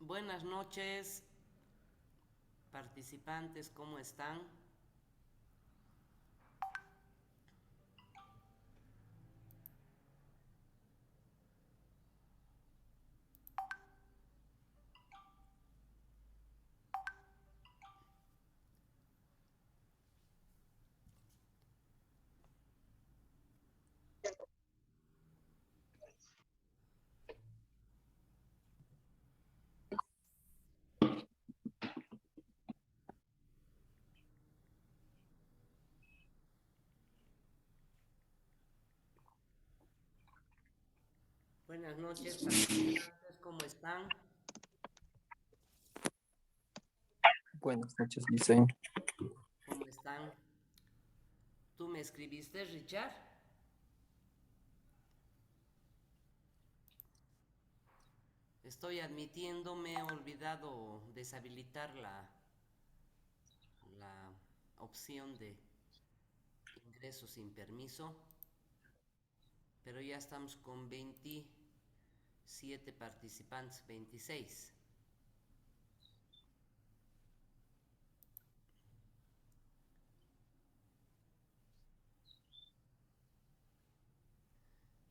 Buenas noches, participantes, ¿cómo están? Buenas noches, participantes, ¿cómo están? Buenas noches, Licen. ¿Cómo están? ¿Tú me escribiste, Richard? Estoy admitiendo, me he olvidado deshabilitar la opción de ingreso sin permiso, pero ya estamos con 27 participantes, 26.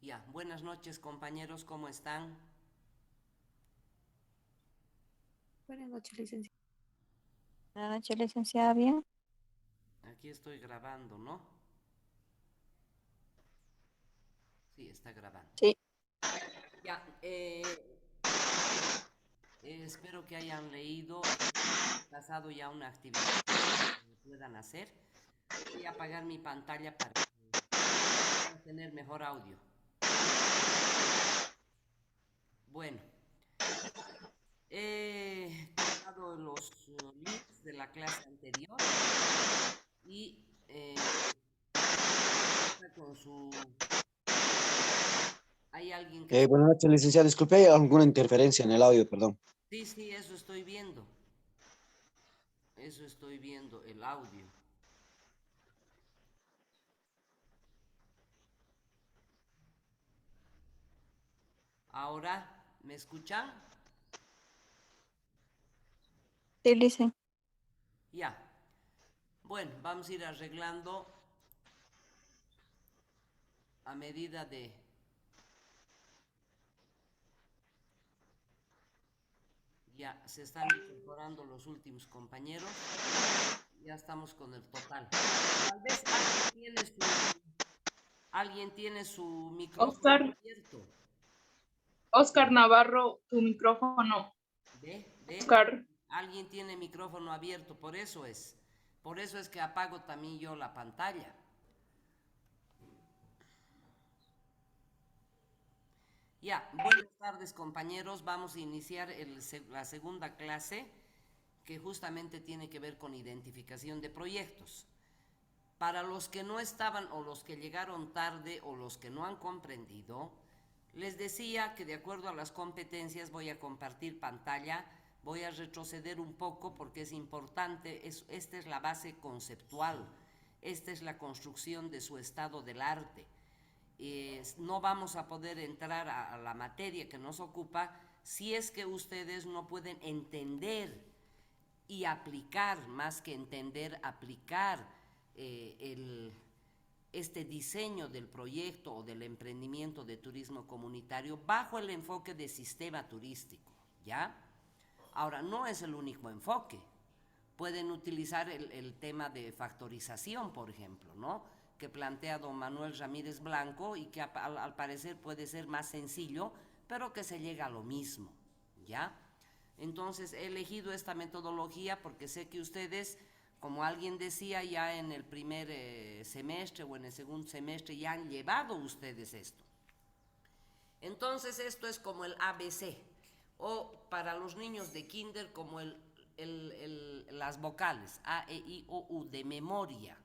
Ya, buenas noches, compañeros, ¿cómo están? Buenas noches, licenciada. Buenas noches, licenciada. Bien. Aquí estoy grabando, ¿no? Sí, está grabando. Sí. Ya, espero que hayan leído, pasado ya una actividad que puedan hacer. Voy a apagar mi pantalla para tener mejor audio. Bueno, he tomado los links de la clase anterior y con su... ¿Hay alguien que... Buenas noches, licenciado. Disculpe, hay alguna interferencia en el audio, perdón. Sí, sí, eso estoy viendo. Eso estoy viendo, el audio. Ahora, ¿me escuchan? Sí, licen. Ya. Bueno, vamos a ir arreglando a medida de... Ya se están incorporando los últimos compañeros. Ya estamos con el total. Tal vez alguien tiene su micrófono abierto. Oscar Navarro, tu micrófono. ¿Ve? Oscar. Alguien tiene micrófono abierto, por eso es. Por eso es que apago también yo la pantalla. Ya, buenas tardes compañeros. Vamos a iniciar la segunda clase que justamente tiene que ver con identificación de proyectos. Para los que no estaban o los que llegaron tarde o los que no han comprendido, les decía que de acuerdo a las competencias voy a compartir pantalla, voy a retroceder un poco porque es importante, esta es la base conceptual, esta es la construcción de su estado del arte. No vamos a poder entrar a la materia que nos ocupa si es que ustedes no pueden entender y aplicar, más que entender, aplicar este diseño del proyecto o del emprendimiento de turismo comunitario bajo el enfoque de sistema turístico, ¿ya? Ahora, no es el único enfoque. Pueden utilizar el tema de factorización, por ejemplo, ¿no? Que plantea don Manuel Ramírez Blanco y que al parecer puede ser más sencillo, pero que se llega a lo mismo, ¿ya? Entonces he elegido esta metodología porque sé que ustedes, como alguien decía, ya en el primer semestre o en el segundo semestre ya han llevado ustedes esto. Entonces esto es como el ABC, o para los niños de kinder como las vocales, A, E, I, O, U, de memoria,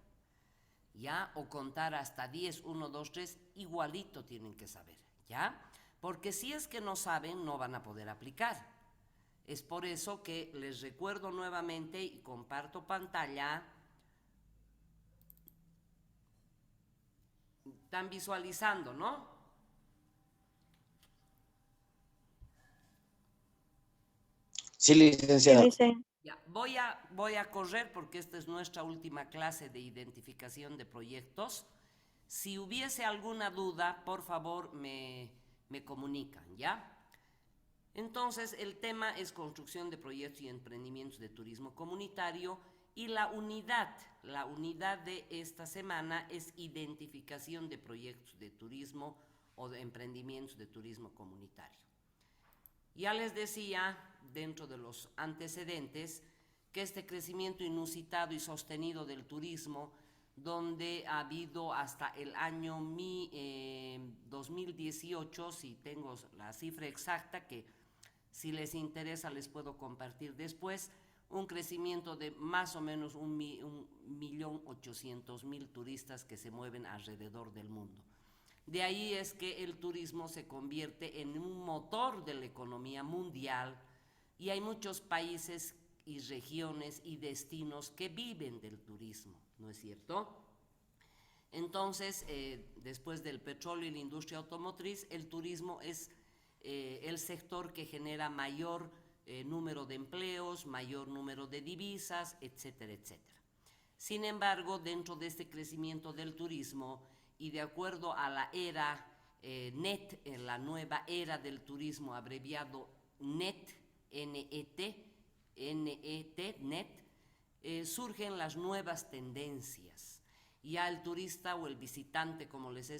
¿ya? O contar hasta 10, 1, 2, 3, igualito tienen que saber, ¿ya? Porque si es que no saben, no van a poder aplicar. Es por eso que les recuerdo nuevamente y comparto pantalla. Están visualizando, ¿no? Sí, Sí, licenciada. licenciada. Ya, voy a correr porque esta es nuestra última clase de identificación de proyectos. Si hubiese alguna duda, por favor me comunican, ¿ya? Entonces, el tema es construcción de proyectos y emprendimientos de turismo comunitario y la unidad de esta semana es identificación de proyectos de turismo o de emprendimientos de turismo comunitario. Ya les decía, dentro de los antecedentes, que este crecimiento inusitado y sostenido del turismo, donde ha habido hasta el año 2018, si tengo la cifra exacta, que si les interesa les puedo compartir después, un crecimiento de más o menos 1.800.000 turistas que se mueven alrededor del mundo. De ahí es que el turismo se convierte en un motor de la economía mundial y hay muchos países y regiones y destinos que viven del turismo, ¿no es cierto? Entonces, después del petróleo y la industria automotriz, el turismo es el sector que genera mayor número de empleos, mayor número de divisas, etcétera, etcétera. Sin embargo, dentro de este crecimiento del turismo y de acuerdo a la era NET, en la nueva era del turismo abreviado NET, NET, surgen las nuevas tendencias. Ya el turista o el visitante, como les he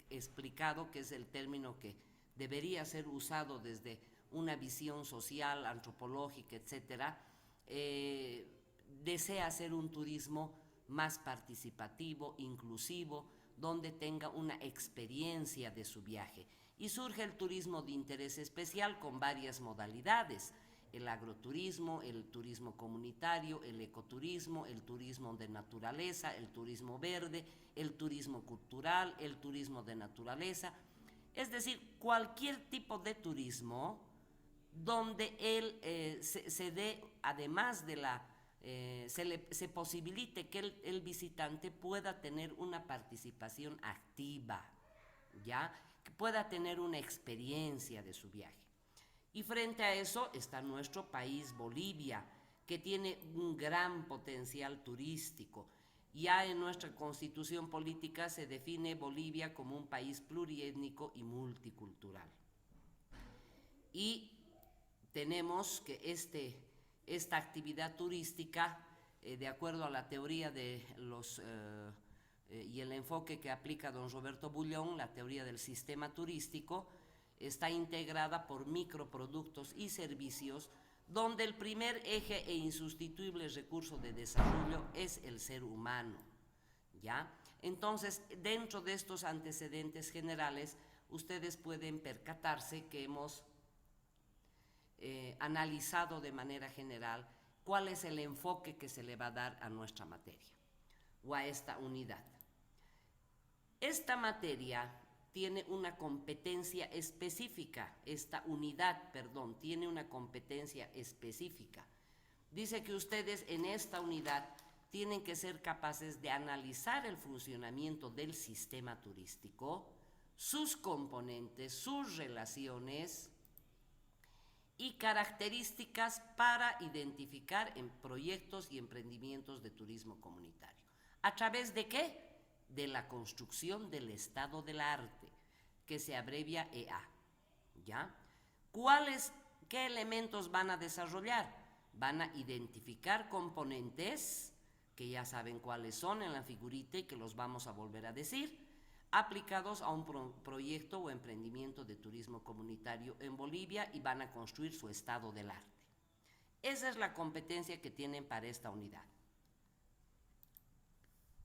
explicado, que es el término que debería ser usado desde una visión social, antropológica, etcétera, desea hacer un turismo más participativo, inclusivo, donde tenga una experiencia de su viaje. Y surge el turismo de interés especial con varias modalidades: el agroturismo, el turismo comunitario, el ecoturismo, el turismo de naturaleza, el turismo verde, el turismo cultural, el turismo de naturaleza. Es decir, cualquier tipo de turismo donde se dé, además de se posibilite que el visitante pueda tener una participación activa, ¿ya? Que pueda tener una experiencia de su viaje. Y frente a eso está nuestro país, Bolivia, que tiene un gran potencial turístico. Ya en nuestra constitución política se define Bolivia como un país pluriétnico y multicultural. Y tenemos que esta actividad turística, de acuerdo a la teoría de y el enfoque que aplica don Roberto Bullón, la teoría del sistema turístico, está integrada por microproductos y servicios, donde el primer eje e insustituible recurso de desarrollo es el ser humano, ¿ya? Entonces, dentro de estos antecedentes generales, ustedes pueden percatarse que hemos analizado de manera general cuál es el enfoque que se le va a dar a nuestra materia o a esta unidad. Esta materia tiene una competencia específica, esta unidad, perdón, tiene una competencia específica. Dice que ustedes en esta unidad tienen que ser capaces de analizar el funcionamiento del sistema turístico, sus componentes, sus relaciones y características para identificar en proyectos y emprendimientos de turismo comunitario. ¿A través de qué? De la construcción del estado del arte, que se abrevia EA, ¿ya? ¿Qué elementos van a desarrollar? Van a identificar componentes, que ya saben cuáles son en la figurita y que los vamos a volver a decir, aplicados a un proyecto o emprendimiento de turismo comunitario en Bolivia, y van a construir su estado del arte. Esa es la competencia que tienen para esta unidad.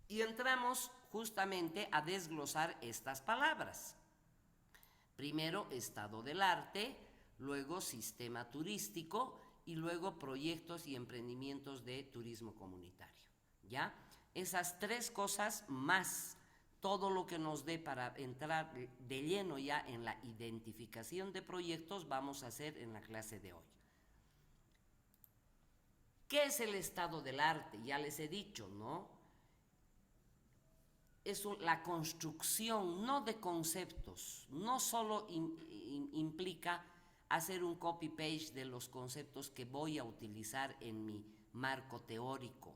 Y entramos justamente a desglosar estas palabras. Primero, estado del arte, luego sistema turístico y luego proyectos y emprendimientos de turismo comunitario, ¿ya? Esas tres cosas más todo lo que nos dé para entrar de lleno ya en la identificación de proyectos vamos a hacer en la clase de hoy. ¿Qué es el estado del arte? Ya les he dicho, ¿no? Es la construcción no de conceptos, no solo implica hacer un copy-paste de los conceptos que voy a utilizar en mi marco teórico.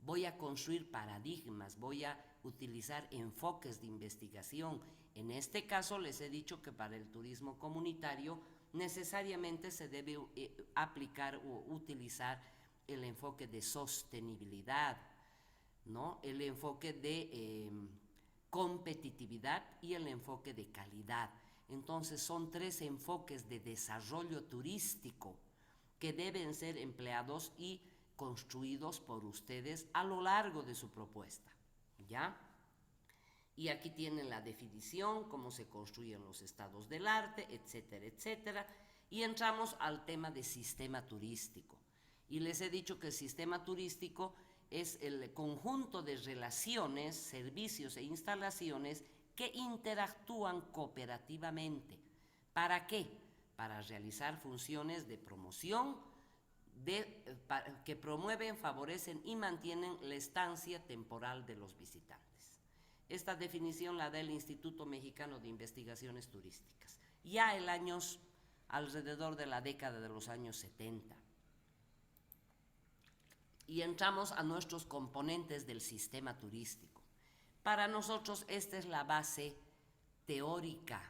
Voy a construir paradigmas, voy a utilizar enfoques de investigación. En este caso les he dicho que para el turismo comunitario necesariamente se debe aplicar o utilizar el enfoque de sostenibilidad, ¿no? El enfoque de competitividad y el enfoque de calidad. Entonces son 3 enfoques de desarrollo turístico que deben ser empleados y construidos por ustedes a lo largo de su propuesta, ¿ya? Y aquí tienen la definición, cómo se construyen los estados del arte, etcétera, etcétera. Y entramos al tema de sistema turístico. Y les he dicho que el sistema turístico es el conjunto de relaciones, servicios e instalaciones que interactúan cooperativamente. ¿Para qué? Para realizar funciones de promoción, que promueven, favorecen y mantienen la estancia temporal de los visitantes. Esta definición la da el Instituto Mexicano de Investigaciones Turísticas, ya alrededor de la década de los años 70. Y entramos a nuestros componentes del sistema turístico. Para nosotros esta es la base teórica,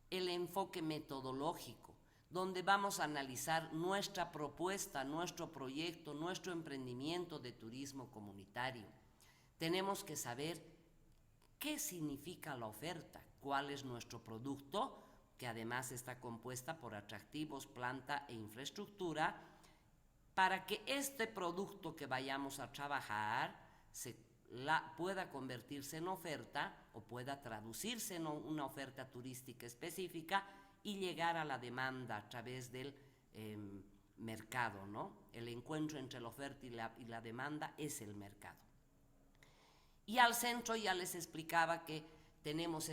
el enfoque metodológico, donde vamos a analizar nuestra propuesta, nuestro proyecto, nuestro emprendimiento de turismo comunitario. Tenemos que saber qué significa la oferta, cuál es nuestro producto, que además está compuesta por atractivos, planta e infraestructura, para que este producto que vayamos a trabajar pueda convertirse en oferta o pueda traducirse en una oferta turística específica y llegar a la demanda a través del mercado, ¿no? El encuentro entre la oferta y la demanda es el mercado. Y al centro ya les explicaba que tenemos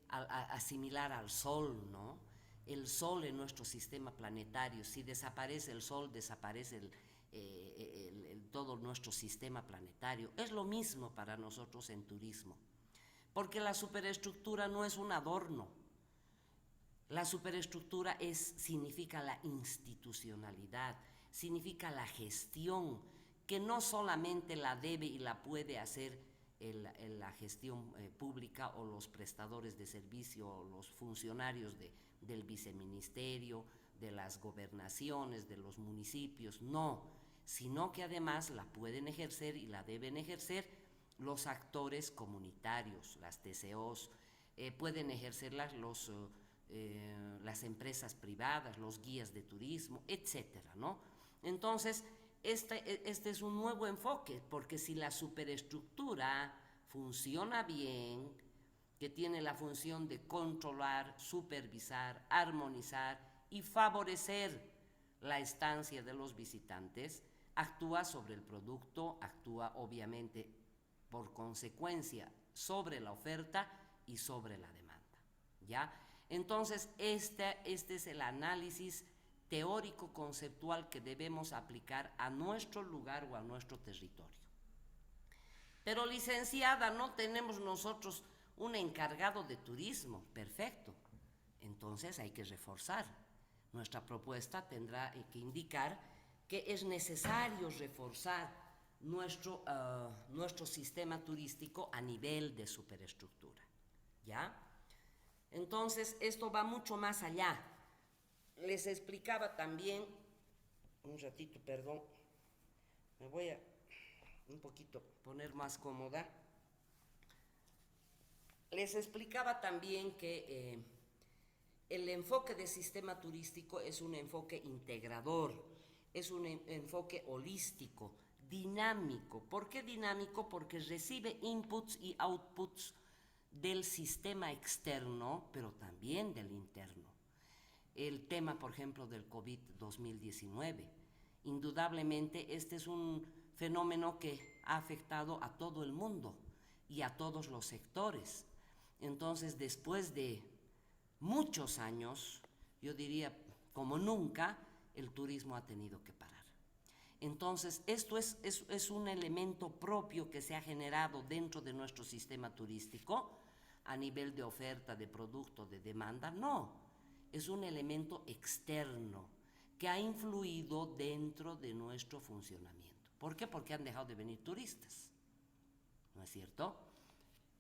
asimilar al Sol, ¿no? El Sol en nuestro sistema planetario. Si desaparece el Sol, desaparece todo nuestro sistema planetario. Es lo mismo para nosotros en turismo, porque la superestructura no es un adorno. La superestructura significa la institucionalidad, significa la gestión, que no solamente la debe y la puede hacer la gestión pública o los prestadores de servicio o los funcionarios del viceministerio, de las gobernaciones, de los municipios, no, sino que además la pueden ejercer y la deben ejercer los actores comunitarios, las TCOs, pueden ejercerlas las empresas privadas, los guías de turismo, etcétera, ¿no? Entonces, este es un nuevo enfoque, porque si la superestructura funciona bien, que tiene la función de controlar, supervisar, armonizar y favorecer la estancia de los visitantes, actúa sobre el producto, actúa obviamente por consecuencia sobre la oferta y sobre la demanda, ¿ya? Entonces, este es el análisis teórico conceptual que debemos aplicar a nuestro lugar o a nuestro territorio. Pero licenciada, no tenemos nosotros un encargado de turismo, perfecto. Entonces hay que reforzar. Nuestra propuesta tendrá que indicar que es necesario reforzar nuestro sistema turístico a nivel de superestructura, ¿ya? Entonces esto va mucho más allá. Les explicaba también, un ratito, perdón, me voy a un poquito poner más cómoda. Les explicaba también que el enfoque de sistema turístico es un enfoque integrador, es un enfoque holístico, dinámico. ¿Por qué dinámico? Porque recibe inputs y outputs del sistema externo, pero también del interno. El tema, por ejemplo, del COVID-2019. Indudablemente, este es un fenómeno que ha afectado a todo el mundo y a todos los sectores. Entonces, después de muchos años, yo diría como nunca, el turismo ha tenido que parar. Entonces, ¿esto es un elemento propio que se ha generado dentro de nuestro sistema turístico a nivel de oferta, de producto, de demanda? No. es un elemento externo que ha influido dentro de nuestro funcionamiento. ¿Por qué? Porque han dejado de venir turistas, ¿no es cierto?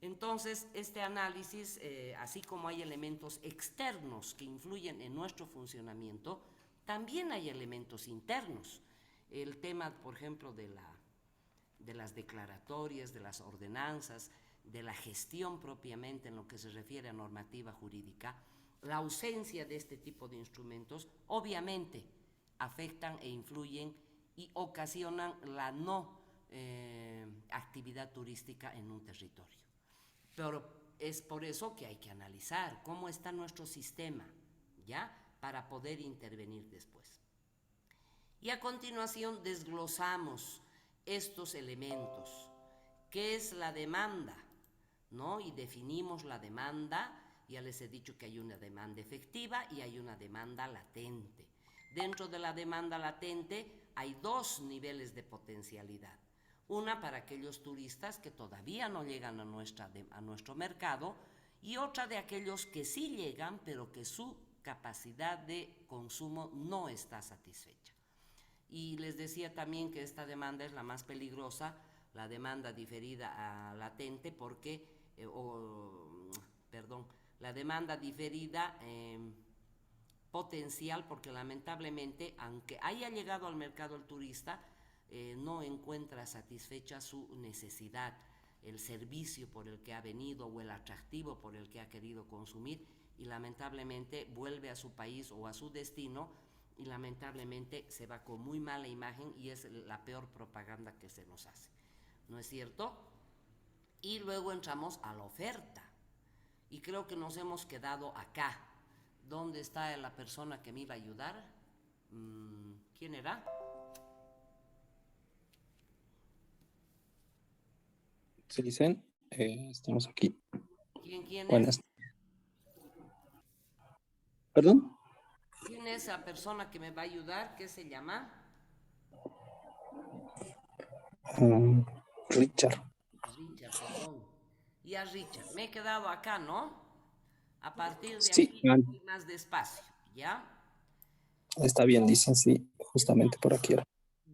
Entonces, este análisis, así como hay elementos externos que influyen en nuestro funcionamiento, también hay elementos internos. El tema, por ejemplo, de las declaratorias, de las ordenanzas, de la gestión propiamente en lo que se refiere a normativa jurídica, la ausencia de este tipo de instrumentos obviamente afectan e influyen y ocasionan la no actividad turística en un territorio. Pero es por eso que hay que analizar cómo está nuestro sistema, ¿ya? Para poder intervenir después. Y a continuación desglosamos estos elementos. ¿Qué es la demanda? ¿No? Y definimos la demanda. Ya les he dicho que hay una demanda efectiva y hay una demanda latente. Dentro de la demanda latente hay dos niveles de potencialidad. Una para aquellos turistas que todavía no llegan a nuestro mercado y otra de aquellos que sí llegan, pero que su capacidad de consumo no está satisfecha. Y les decía también que esta demanda es la más peligrosa, la demanda diferida a latente, porque, la demanda diferida potencial, porque lamentablemente, aunque haya llegado al mercado el turista, no encuentra satisfecha su necesidad, el servicio por el que ha venido o el atractivo por el que ha querido consumir, y lamentablemente vuelve a su país o a su destino y lamentablemente se va con muy mala imagen y es la peor propaganda que se nos hace, ¿no es cierto? Y luego entramos a la oferta y creo que nos hemos quedado acá. ¿Dónde está la persona que me iba a ayudar? ¿Quién era? Sí, dicen, estamos aquí. ¿Quién Buenas. es? ¿Perdón? ¿Quién es esa persona que me va a ayudar? ¿Qué se llama? Richard. Richard, perdón. Ya, Richard, me he quedado acá, ¿no? A partir de Sí, aquí voy más despacio, ¿ya? está bien, dicen, sí, justamente por aquí era.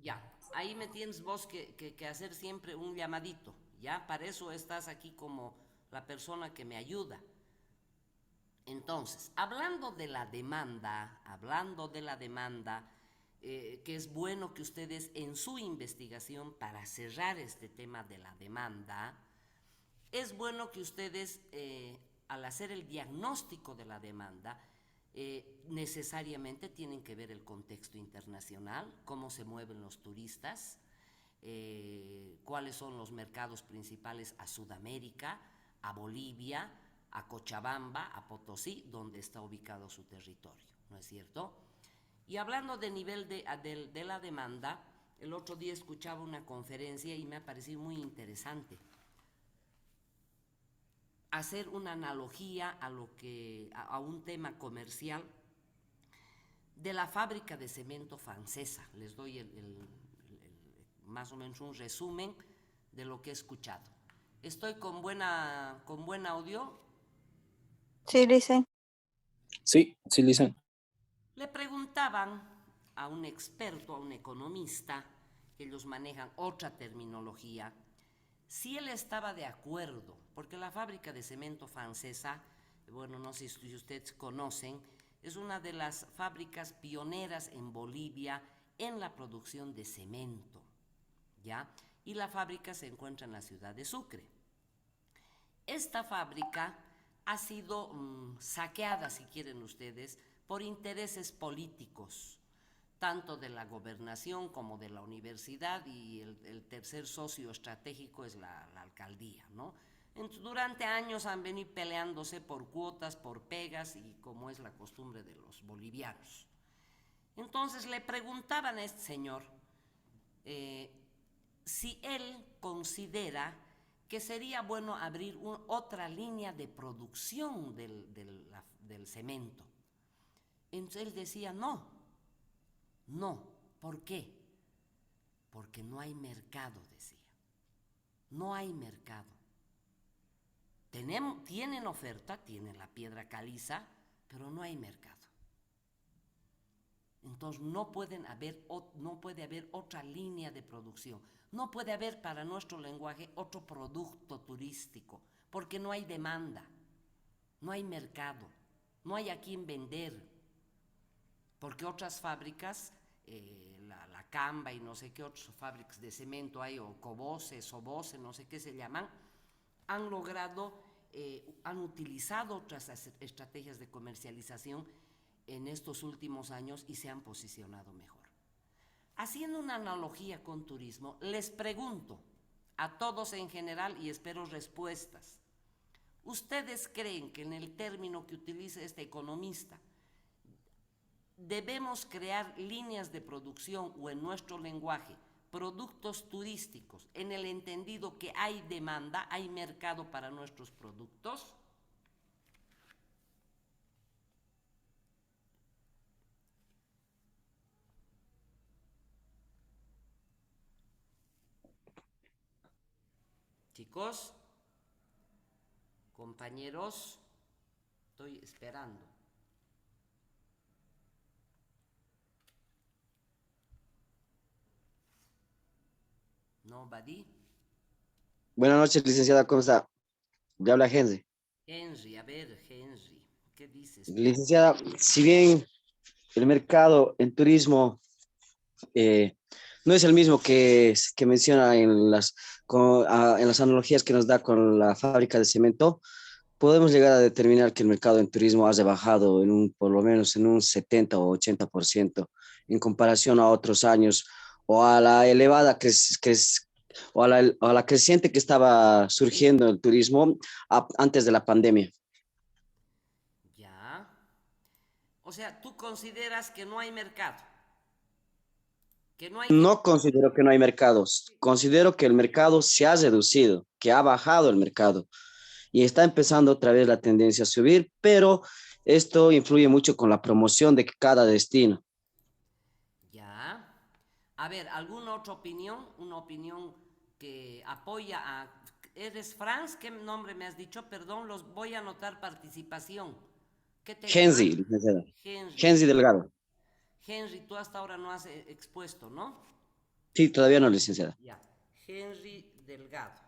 Ya, ahí me tienes vos que hacer siempre un llamadito, ¿ya? Para eso estás aquí como la persona que me ayuda. Entonces, hablando de la demanda, que es bueno que ustedes en su investigación, para cerrar este tema de la demanda, es bueno que ustedes, al hacer el diagnóstico de la demanda, necesariamente tienen que ver el contexto internacional, cómo se mueven los turistas, cuáles son los mercados principales a Sudamérica, a Bolivia, a Cochabamba, a Potosí, donde está ubicado su territorio, ¿no es cierto? Y hablando de nivel de la demanda, el otro día escuchaba una conferencia y me ha parecido muy interesante hacer una analogía a un tema comercial de la fábrica de cemento francesa. Les doy más o menos un resumen de lo que he escuchado. ¿Estoy con buen audio? Sí, dicen. Sí, sí, dicen. Le preguntaban a un experto, a un economista, que ellos manejan otra terminología, si él estaba de acuerdo, porque la fábrica de cemento francesa, bueno, no sé si ustedes conocen, es una de las fábricas pioneras en Bolivia en la producción de cemento, ¿ya? Y la fábrica se encuentra en la ciudad de Sucre. Esta fábrica ha sido saqueada, si quieren ustedes, por intereses políticos, tanto de la gobernación como de la universidad, y el tercer socio estratégico es la alcaldía, ¿no? Entonces, durante años han venido peleándose por cuotas, por pegas, y como es la costumbre de los bolivianos. Entonces le preguntaban a este señor si él considera que sería bueno abrir otra línea de producción del cemento. Entonces él decía no. ¿Por qué? Porque no hay mercado, decía. No hay mercado. Tienen oferta, tienen la piedra caliza, pero no hay mercado. Entonces no puede haber otra línea de producción. No puede haber para nuestro lenguaje otro producto turístico, porque no hay demanda, no hay mercado, no hay a quién vender. Porque otras fábricas, la Camba y no sé qué otras fábricas de cemento hay, o Cobose, Sobose, no sé qué se llaman, han logrado, han utilizado otras estrategias de comercialización en estos últimos años y se han posicionado mejor. Haciendo una analogía con turismo, les pregunto a todos en general y espero respuestas. ¿Ustedes creen que en el término que utiliza este economista debemos crear líneas de producción o en nuestro lenguaje productos turísticos en el entendido que hay demanda, hay mercado para nuestros productos? Chicos, compañeros, estoy esperando. Nobody. Buenas noches, licenciada, ¿cómo está? Ya habla Henry. Henry, a ver, Henry, ¿qué dices? Licenciada, si bien el mercado en turismo no es el mismo que menciona en las analogías que nos da con la fábrica de cemento, podemos llegar a determinar que el mercado en turismo ha rebajado por lo menos en un 70 o 80% en comparación a otros años o a la elevada o a la creciente que estaba surgiendo el turismo antes de la pandemia. Ya. O sea, tú consideras que no hay mercado. Que no hay... No considero que no hay mercados, considero que el mercado se ha reducido, que ha bajado el mercado y está empezando otra vez la tendencia a subir, pero esto influye mucho con la promoción de cada destino. Ya. A ver, ¿alguna otra opinión? Una opinión que apoya a... ¿Eres Franz? ¿Qué nombre me has dicho? Perdón, los voy a anotar participación. ¿Qué te Genzi, llamas? licenciada. Henry. Genzi Delgado. Henry, tú hasta ahora no has expuesto, ¿no? Sí, todavía no, licenciada. Ya. Henry Delgado.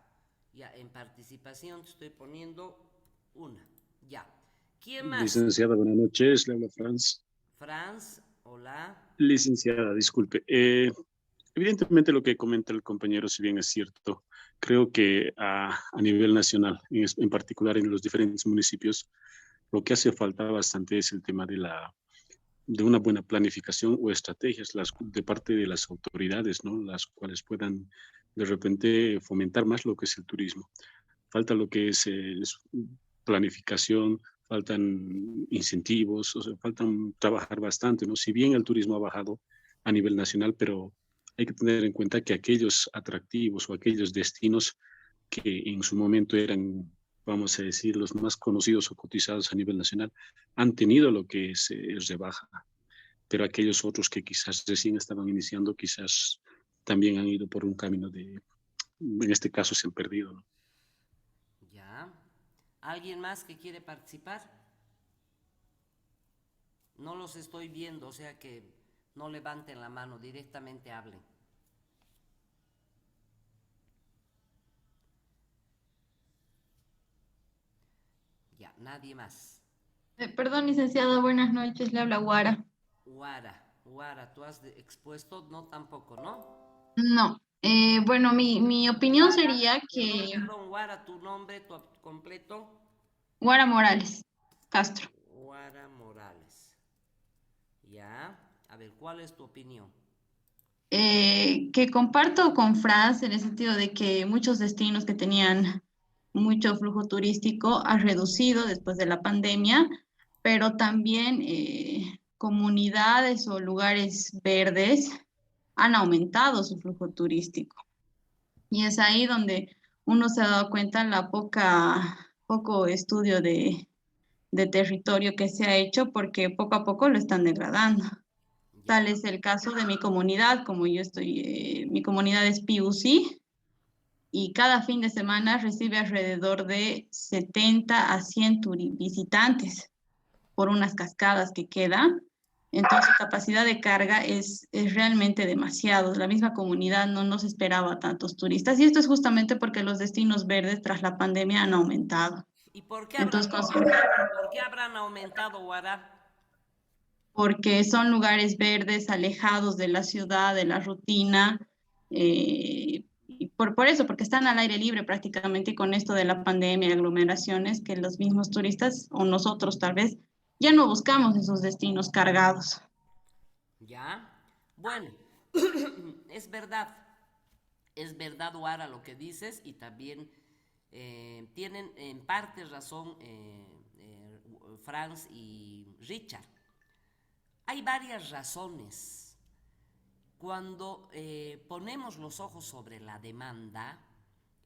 Ya, en participación te estoy poniendo una. Ya. ¿Quién más? Licenciada, buenas noches, le habla Franz. Franz, hola. Licenciada, disculpe. Evidentemente lo que comenta el compañero, si bien es cierto, creo que a nivel nacional, en particular en los diferentes municipios, lo que hace falta bastante es el tema de una buena planificación o estrategias de parte de las autoridades, ¿no? Las cuales puedan de repente fomentar más lo que es el turismo. Falta lo que es planificación, faltan incentivos, o sea, faltan trabajar bastante, ¿no? Si bien el turismo ha bajado a nivel nacional, pero hay que tener en cuenta que aquellos atractivos o aquellos destinos que en su momento eran, vamos a decir, los más conocidos o cotizados a nivel nacional, han tenido lo que es rebaja, pero aquellos otros que quizás recién estaban iniciando, quizás también han ido por un camino en este caso se han perdido, ¿no? Ya. ¿Alguien más que quiere participar? No los estoy viendo, o sea que no levanten la mano, directamente hablen. Ya, nadie más. Perdón, licenciada, buenas noches, le habla Guara. Guara, ¿tú has expuesto? No, tampoco, ¿no? No, bueno, mi opinión Guara, sería que perdón, Guara, tu nombre, tu completo. Guara Morales Castro. Guara Morales. Ya, a ver, ¿cuál es tu opinión? Que comparto con Franz en el sentido de que muchos destinos que tenían mucho flujo turístico ha reducido después de la pandemia, pero también comunidades o lugares verdes han aumentado su flujo turístico. Y es ahí donde uno se ha dado cuenta la poco estudio de territorio que se ha hecho porque poco a poco lo están degradando. Ya, Tal es el caso de mi comunidad, como yo estoy, mi comunidad es PUC y cada fin de semana recibe alrededor de 70 a 100 visitantes por unas cascadas que quedan. Entonces, capacidad de carga es realmente demasiado. La misma comunidad no nos esperaba tantos turistas. Y esto es justamente porque los destinos verdes tras la pandemia han aumentado. ¿Y Entonces, por qué habrán aumentado, Guara? porque son lugares verdes, alejados de la ciudad, de la rutina, y por eso, porque están al aire libre prácticamente, y con esto de la pandemia y aglomeraciones, que los mismos turistas, o nosotros tal vez, ya no buscamos esos destinos cargados. ¿Ya? Bueno, es verdad, Guara, lo que dices, y también tienen en parte razón Franz y Richard. Hay varias razones. Cuando ponemos los ojos sobre la demanda,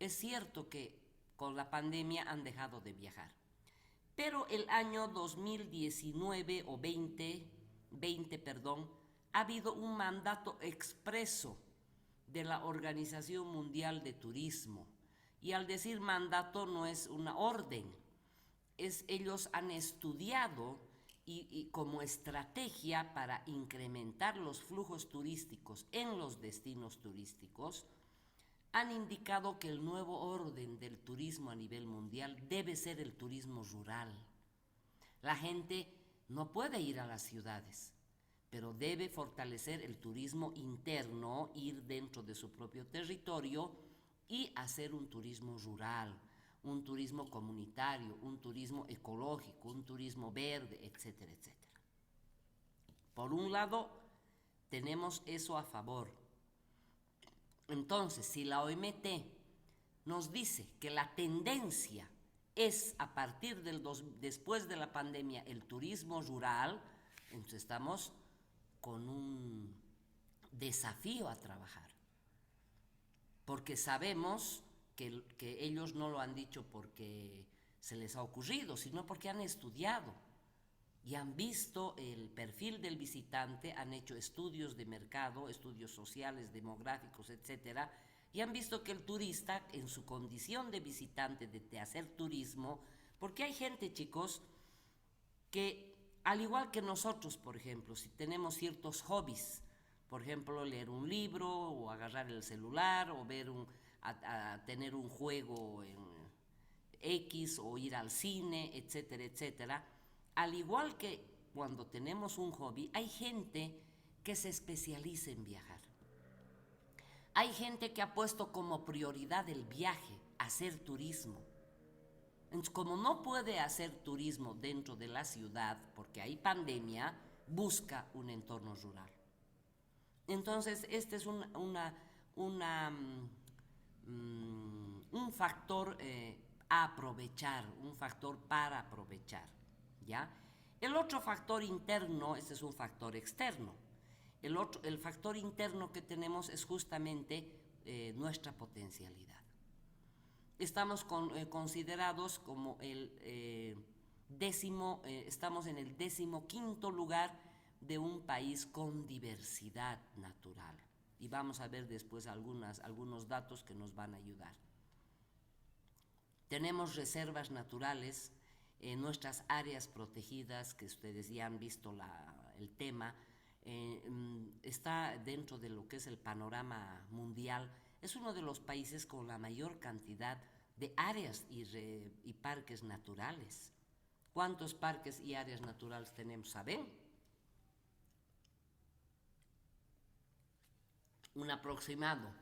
es cierto que con la pandemia han dejado de viajar. Pero el año 2019 o 20, perdón, ha habido un mandato expreso de la Organización Mundial de Turismo. Y al decir mandato no es una orden, ellos han estudiado y como estrategia para incrementar los flujos turísticos en los destinos turísticos, han indicado que el nuevo orden del turismo a nivel mundial debe ser el turismo rural. La gente no puede ir a las ciudades, pero debe fortalecer el turismo interno, ir dentro de su propio territorio y hacer un turismo rural, un turismo comunitario, un turismo ecológico, un turismo verde, etcétera, etcétera. Por un lado, tenemos eso a favor. Entonces, si la OMT nos dice que la tendencia es a partir después de la pandemia el turismo rural, entonces estamos con un desafío a trabajar. Porque sabemos que ellos no lo han dicho porque se les ha ocurrido, sino porque han estudiado y han visto el perfil del visitante, han hecho estudios de mercado, estudios sociales, demográficos, etcétera, y han visto que el turista, en su condición de visitante, de hacer turismo, porque hay gente, chicos, que al igual que nosotros, por ejemplo, si tenemos ciertos hobbies, por ejemplo, leer un libro o agarrar el celular o a tener un juego en X o ir al cine, etcétera, etcétera. Al igual que cuando tenemos un hobby, hay gente que se especializa en viajar. Hay gente que ha puesto como prioridad el viaje, hacer turismo. Entonces, como no puede hacer turismo dentro de la ciudad porque hay pandemia, busca un entorno rural. Entonces, este es un factor a aprovechar, un factor para aprovechar, ¿ya? El otro factor interno, este es un factor externo. El factor interno que tenemos es justamente nuestra potencialidad. Estamos considerados como estamos en el 15º lugar de un país con diversidad natural. Y vamos a ver después algunos datos que nos van a ayudar. Tenemos reservas naturales, nuestras áreas protegidas, que ustedes ya han visto el tema, está dentro de lo que es el panorama mundial. Es uno de los países con la mayor cantidad de áreas y parques naturales. ¿Cuántos parques y áreas naturales tenemos? ¿Saben? Un aproximado.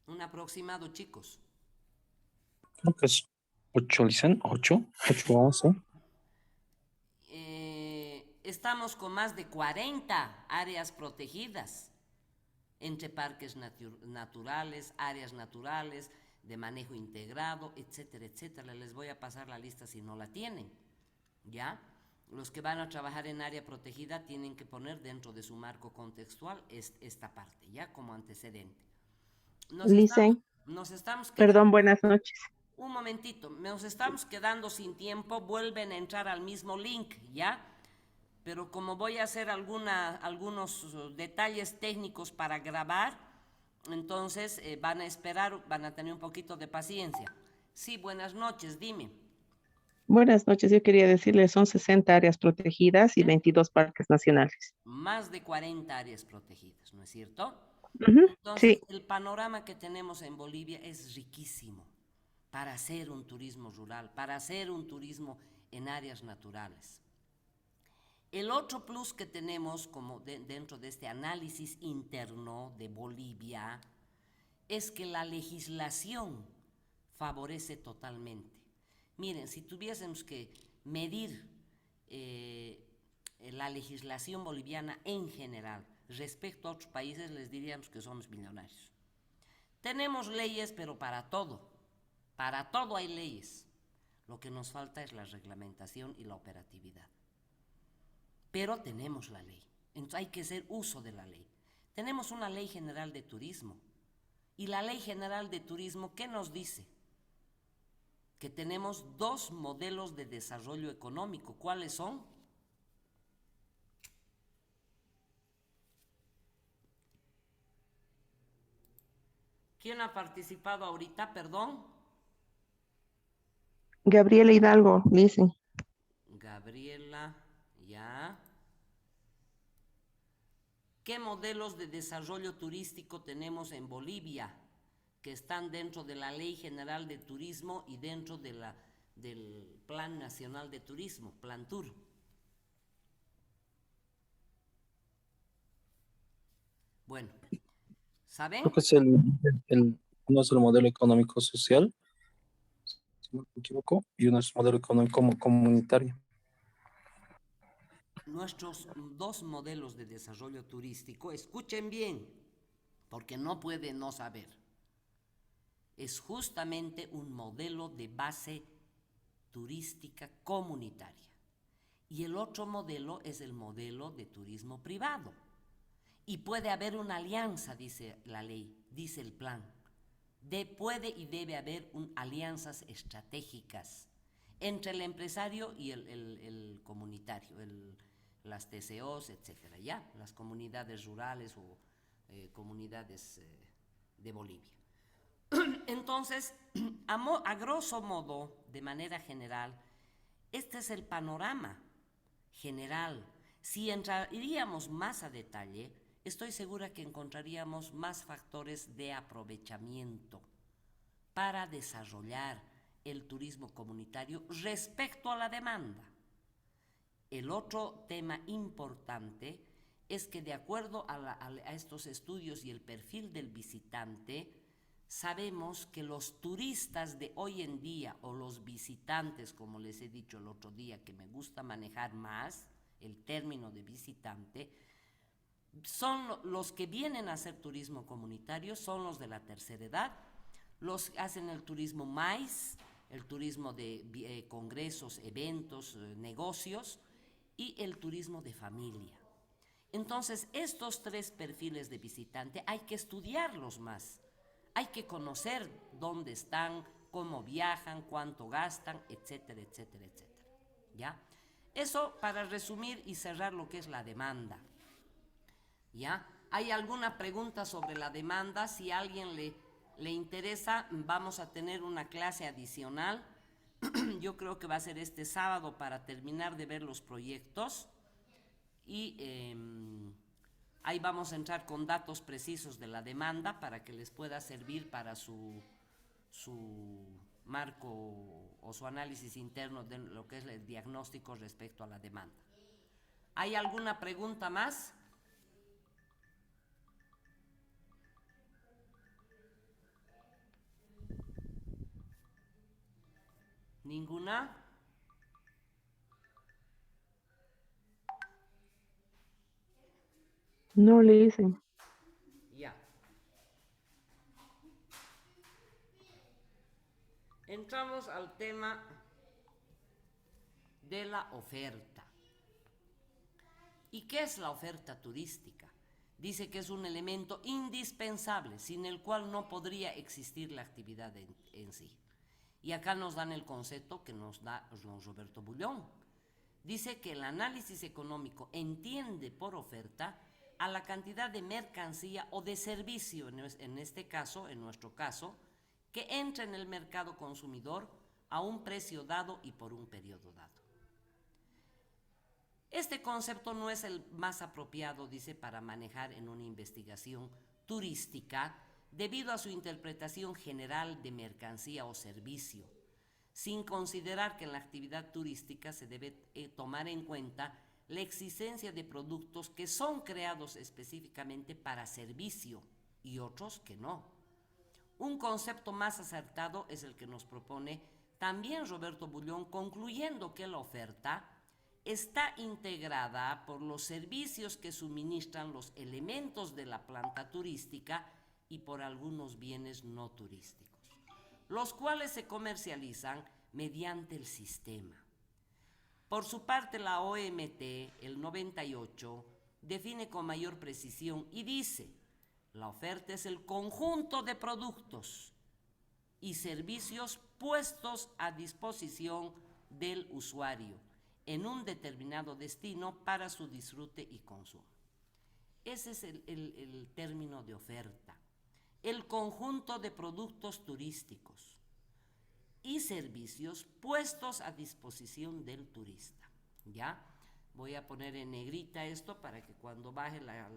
Un aproximado, chicos. Creo que es 8, Lizan, 8, 11. Estamos con más de 40 áreas protegidas, entre parques naturales, áreas naturales, de manejo integrado, etcétera, etcétera. Les voy a pasar la lista si no la tienen, ¿ya? Los que van a trabajar en área protegida tienen que poner dentro de su marco contextual esta parte, ¿ya? Como antecedente. Nos estamos quedando, Perdón, buenas noches. un momentito, nos estamos quedando sin tiempo, vuelven a entrar al mismo link, ¿ya? Pero como voy a hacer algunos detalles técnicos para grabar, entonces van a esperar, van a tener un poquito de paciencia. Sí, buenas noches, dime. Buenas noches, yo quería decirle, son 60 áreas protegidas y 22 parques nacionales. Más de 40 áreas protegidas, ¿no es cierto? Ujú, Entonces, sí, el panorama que tenemos en Bolivia es riquísimo para hacer un turismo rural, para hacer un turismo en áreas naturales. El otro plus que tenemos como dentro de este análisis interno de Bolivia es que la legislación favorece totalmente. Miren, si tuviésemos que medir la legislación boliviana en general respecto a otros países, les diríamos que somos millonarios. Tenemos leyes, pero para todo hay leyes. Lo que nos falta es la reglamentación y la operatividad. Pero tenemos la ley, entonces hay que hacer uso de la ley. Tenemos una ley general de turismo, y la ley general de turismo, ¿qué nos dice? Que tenemos dos modelos de desarrollo económico. ¿Cuáles son? ¿Quién ha participado ahorita? Perdón. Gabriela Hidalgo, dicen. Gabriela, ya. ¿Qué modelos de desarrollo turístico tenemos en Bolivia que están dentro de la Ley General de Turismo y dentro de del Plan Nacional de Turismo, PlanTur? Bueno, ¿saben? Creo que es uno es el modelo económico social, si no me equivoco, y uno es modelo económico comunitario. Nuestros dos modelos de desarrollo turístico, escuchen bien, porque no pueden no saber, es justamente un modelo de base turística comunitaria. Y el otro modelo es el modelo de turismo privado. Y puede haber una alianza, dice la ley, dice el plan. Puede y debe haber alianzas estratégicas entre el empresario y el comunitario, las TCOs, etcétera, ¿ya? Las comunidades rurales o comunidades de Bolivia. Entonces, a grosso modo, de manera general, este es el panorama general. Si entraríamos más a detalle, estoy segura que encontraríamos más factores de aprovechamiento para desarrollar el turismo comunitario respecto a la demanda. El otro tema importante es que de acuerdo a estos estudios y el perfil del visitante, sabemos que los turistas de hoy en día, o los visitantes, como les he dicho el otro día, que me gusta manejar más el término de visitante, son los que vienen a hacer turismo comunitario, son los de la tercera edad, los que hacen el turismo MAIS, el turismo de congresos, eventos, negocios, y el turismo de familia. Entonces, estos tres perfiles de visitante hay que estudiarlos más. Hay que conocer dónde están, cómo viajan, cuánto gastan, etcétera, etcétera, etcétera. ¿Ya? Eso para resumir y cerrar lo que es la demanda. ¿Ya? ¿Hay alguna pregunta sobre la demanda? Si a alguien le interesa, vamos a tener una clase adicional. Yo creo que va a ser este sábado para terminar de ver los proyectos. Y ahí vamos a entrar con datos precisos de la demanda para que les pueda servir para su marco o su análisis interno de lo que es el diagnóstico respecto a la demanda. ¿Hay alguna pregunta más? ¿Ninguna? No le dicen. Ya. Entramos al tema de la oferta. ¿Y qué es la oferta turística? Dice que es un elemento indispensable, sin el cual no podría existir la actividad en sí. Y acá nos dan el concepto que nos da Roberto Bullón. Dice que el análisis económico entiende por oferta a la cantidad de mercancía o de servicio, en este caso, en nuestro caso, que entra en el mercado consumidor a un precio dado y por un periodo dado. Este concepto no es el más apropiado, dice, para manejar en una investigación turística debido a su interpretación general de mercancía o servicio, sin considerar que en la actividad turística se debe tomar en cuenta la existencia de productos que son creados específicamente para servicio y otros que no. Un concepto más acertado es el que nos propone también Roberto Bullón, concluyendo que la oferta está integrada por los servicios que suministran los elementos de la planta turística y por algunos bienes no turísticos, los cuales se comercializan mediante el sistema. Por su parte, la OMT, el 98, define con mayor precisión y dice: la oferta es el conjunto de productos y servicios puestos a disposición del usuario en un determinado destino para su disfrute y consumo. Ese es el término de oferta. El conjunto de productos turísticos y servicios puestos a disposición del turista. ¿Ya? Voy a poner en negrita esto para que cuando baje la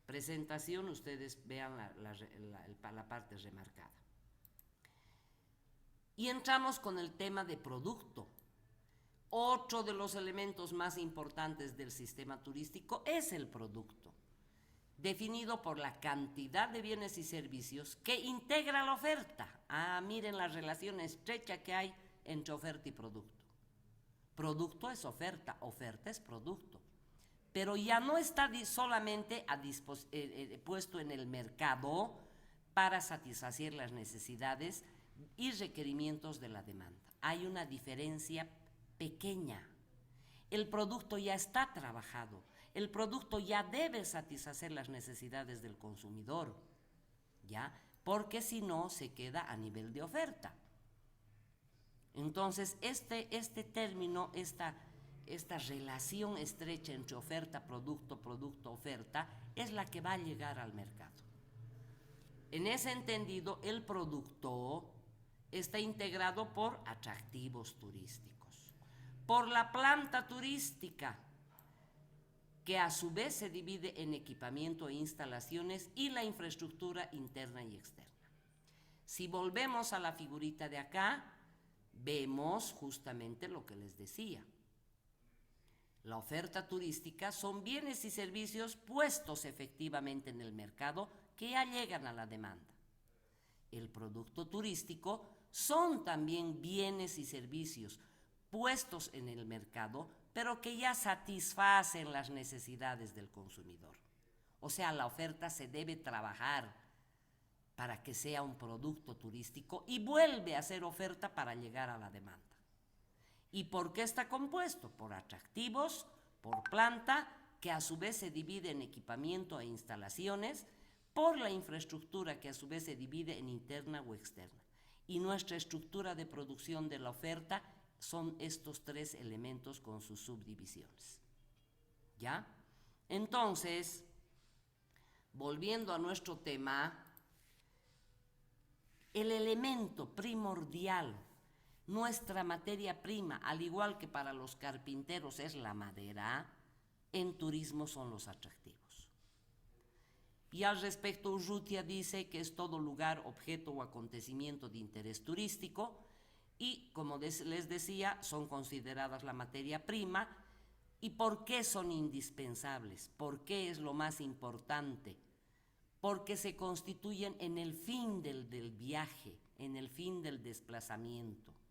presentación ustedes vean la parte remarcada. Y entramos con el tema de producto. Otro de los elementos más importantes del sistema turístico es el producto, definido por la cantidad de bienes y servicios que integra la oferta. Miren la relación estrecha que hay entre oferta y producto. Producto es oferta, oferta es producto. Pero ya no está solamente puesto en el mercado para satisfacer las necesidades y requerimientos de la demanda. Hay una diferencia pequeña. El producto ya está trabajado. El producto ya debe satisfacer las necesidades del consumidor, ¿ya? Porque si no, se queda a nivel de oferta. Entonces, este término, esta relación estrecha entre oferta, producto, oferta, es la que va a llegar al mercado. En ese entendido, el producto está integrado por atractivos turísticos, por la planta turística, que a su vez se divide en equipamiento e instalaciones, y la infraestructura interna y externa. Si volvemos a la figurita de acá, vemos justamente lo que les decía. La oferta turística son bienes y servicios puestos efectivamente en el mercado que ya llegan a la demanda. El producto turístico son también bienes y servicios puestos en el mercado, pero que ya satisfacen las necesidades del consumidor. O sea, la oferta se debe trabajar para que sea un producto turístico y vuelve a ser oferta para llegar a la demanda. ¿Y por qué está compuesto? Por atractivos, por planta, que a su vez se divide en equipamiento e instalaciones, por la infraestructura, que a su vez se divide en interna o externa. Y nuestra estructura de producción de la oferta son estos tres elementos con sus subdivisiones. ¿Ya? Entonces, volviendo a nuestro tema, el elemento primordial, nuestra materia prima, al igual que para los carpinteros es la madera, en turismo son los atractivos. Y al respecto, Urrutia dice que es todo lugar, objeto o acontecimiento de interés turístico, y como les decía, son consideradas la materia prima. ¿Y por qué son indispensables? ¿Por qué es lo más importante? Porque se constituyen en el fin del viaje, en el fin del desplazamiento.